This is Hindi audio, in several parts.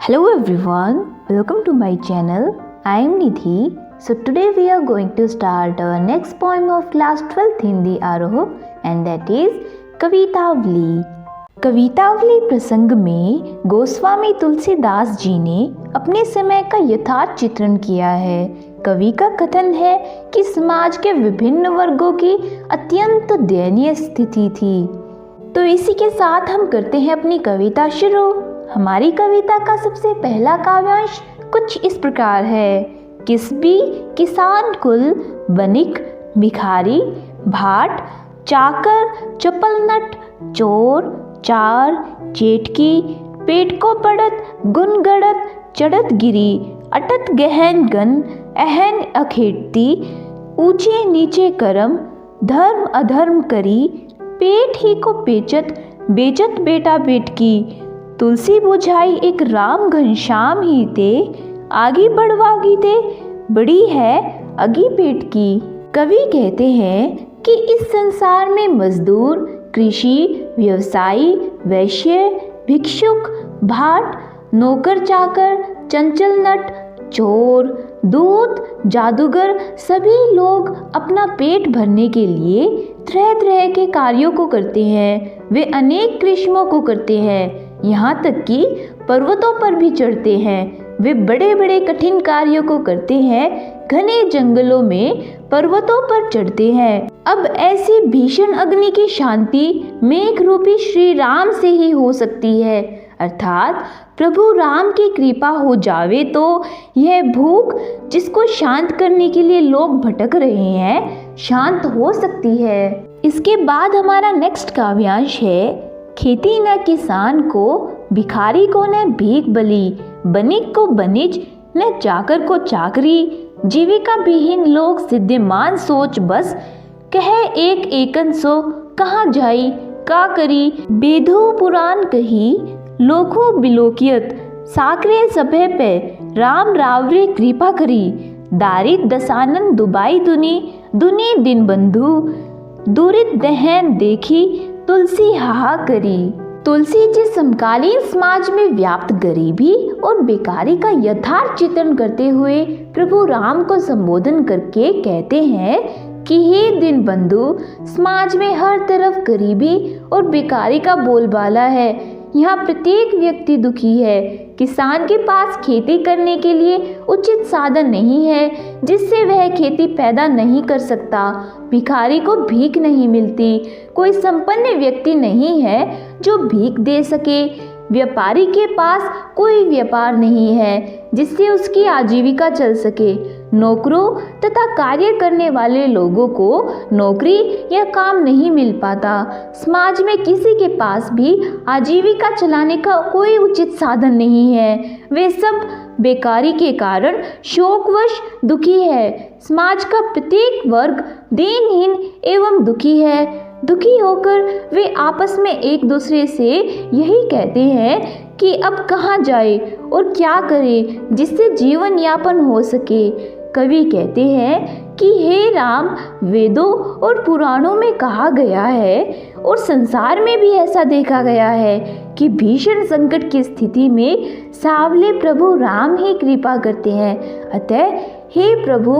Hello everyone, welcome to my channel. I am Nidhi. So today we are going to start our next poem of class 12th Hindi Aroh and that is Kavitavali. Kavitavali प्रसंग में गोस्वामी तुलसीदास जी ने अपने समय का यथार्थ चित्रण किया है। कवि का कथन है कि समाज के विभिन्न वर्गों की अत्यंत दयनीय स्थिति थी। तो इसी के साथ हम करते हैं अपनी कविता शुरू। हमारी कविता का सबसे पहला काव्यांश कुछ इस प्रकार है। किसबी किसान कुल बनिक भिखारी भाट चाकर चपलनट चोर चार चेटकी पेट को पड़त गुन गड़त चढ़त गिरी अटत गहन गन अहन अखेटती ऊंचे नीचे करम धर्म अधर्म करी पेट ही को पेचत बेचत बेटा बेटकी तुलसी बुझाई एक राम घनश्याम ही ते आगे बढ़वागी ते बड़ी है अगी पेट की। कवि कहते हैं कि इस संसार में मजदूर कृषि व्यवसायी वैश्य भिक्षुक भाट नौकर चाकर चंचल नट चोर दूत जादूगर सभी लोग अपना पेट भरने के लिए तरह तरह के कार्यों को करते हैं। वे अनेक कृषियों को करते हैं, यहाँ तक कि पर्वतों पर भी चढ़ते हैं। वे बड़े बड़े कठिन कार्यों को करते हैं, घने जंगलों में पर्वतों पर चढ़ते हैं। अब ऐसी भीषण अग्नि की शांति मेघ रूपी श्री राम से ही हो सकती है, अर्थात प्रभु राम की कृपा हो जावे तो यह भूख जिसको शांत करने के लिए लोग भटक रहे हैं शांत हो सकती है। इसके बाद हमारा नेक्स्ट काव्यांश है। खेती न किसान को भिखारी को न भीख बली बनिक को बनिज न चाकर को चाकरी जीविका विहीन लोग सिद्धिमान सोच बस कहे एक एकन सो कहाँ जाई का करी बेधु पुराण कही लोको बिलोकियत साकरे सभे पे राम रावरे कृपा करी दारिद दसानन दुबाई दुनी दुनी दिन बंधु दूरित दहन देखी तुलसी हाहा करी। तुलसी जी समकालीन समाज में व्याप्त गरीबी और बेकारी का यथार्थ चित्रण करते हुए प्रभु राम को संबोधन करके कहते हैं कि हे दिन बंधु, समाज में हर तरफ गरीबी और बेकारी का बोलबाला है। यहाँ प्रत्येक व्यक्ति दुखी है। किसान के पास खेती करने के लिए उचित साधन नहीं है जिससे वह खेती पैदा नहीं कर सकता। भिखारी को भीख नहीं मिलती। कोई संपन्न व्यक्ति नहीं है जो भीख दे सके। व्यापारी के पास कोई व्यापार नहीं है जिससे उसकी आजीविका चल सके। नौकरों तथा कार्य करने वाले लोगों को नौकरी या काम नहीं मिल पाता। समाज में किसी के पास भी आजीविका चलाने का कोई उचित साधन नहीं है। वे सब बेकारी के कारण शोकवश दुखी है। समाज का प्रत्येक वर्ग दीनहीन एवं दुखी है। दुखी होकर वे आपस में एक दूसरे से यही कहते हैं कि अब कहाँ जाए और क्या करें जिससे जीवन यापन हो सके। कवि कहते हैं कि हे राम, वेदों और पुराणों में कहा गया है और संसार में भी ऐसा देखा गया है कि भीषण संकट की स्थिति में सावले प्रभु राम ही कृपा करते हैं। अतः हे प्रभु,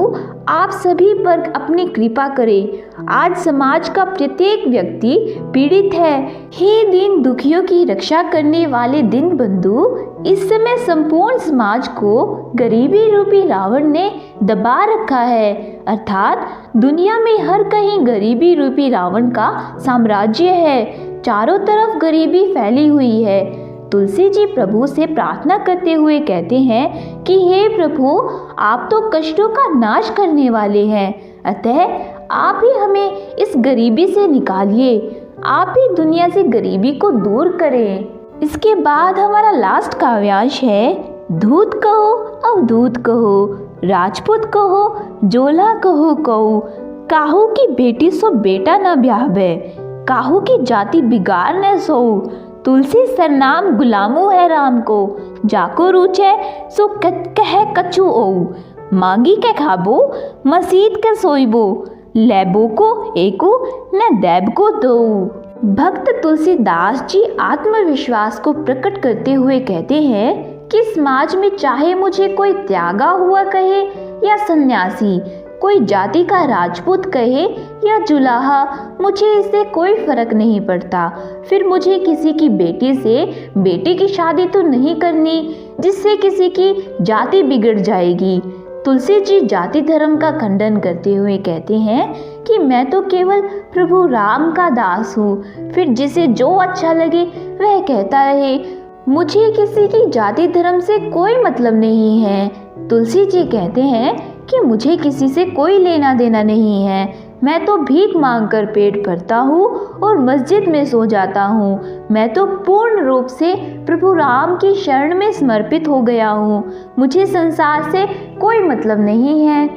आप सभी पर अपनी कृपा करें। आज समाज का प्रत्येक व्यक्ति पीड़ित है। हे दीन दुखियों की रक्षा करने वाले दीन बंधु, इस समय संपूर्ण समाज को गरीबी रूपी रावण ने दबा रखा है, अर्थात दुनिया में हर कहीं गरीबी रूपी रावण का साम्राज्य है। चारों तरफ गरीबी फैली हुई है। तुलसी जी प्रभु से प्रार्थना करते हुए कहते हैं कि हे प्रभु, आप तो कष्टों का नाश करने वाले हैं, अतः आप ही हमें इस गरीबी से निकालिए। आप ही दुनिया से गरीबी को दूर करें। इसके बाद हमारा लास्ट काव्यांश है। धूत कहो अवधूत कहो राजपूत कहो जोला कहो कहो काहू की बेटी सो बेटा न ब्याहबे काहू की जाति बिगाड़ न सोऊ तुलसी सरनाम गुलामो है राम को जाको रुचे सो कह कछु ओऊ मांगी के खाबो मसीद के सोइबो लेबो को एको न दैब को दो। भक्त तुलसीदास जी आत्मविश्वास को प्रकट करते हुए कहते हैं कि समाज में चाहे मुझे कोई त्यागा हुआ कहे या सन्यासी, कोई जाति का राजपूत कहे या जुलाहा, मुझे इससे कोई फर्क नहीं पड़ता। फिर मुझे किसी की बेटी से बेटी की शादी तो नहीं करनी जिससे किसी की जाति बिगड़ जाएगी। तुलसी जी जाति धर्म का खंडन करते हुए कहते हैं कि मैं तो केवल प्रभु राम का दास हूँ। फिर जिसे जो अच्छा लगे वह कहता रहे, मुझे किसी की जाति धर्म से कोई मतलब नहीं है। तुलसी जी कहते हैं कि मुझे किसी से कोई लेना देना नहीं है। मैं तो भीख मांगकर पेट भरता हूँ और मस्जिद में सो जाता हूँ। मैं तो पूर्ण रूप से प्रभु राम की शरण में समर्पित हो गया हूँ। मुझे संसार से कोई मतलब नहीं है।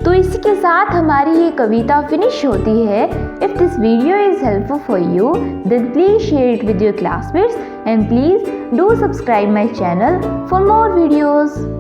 तो इसके साथ हमारी ये कविता फिनिश होती है। If this video is helpful for you then please share it with your classmates and please do subscribe my channel for more videos.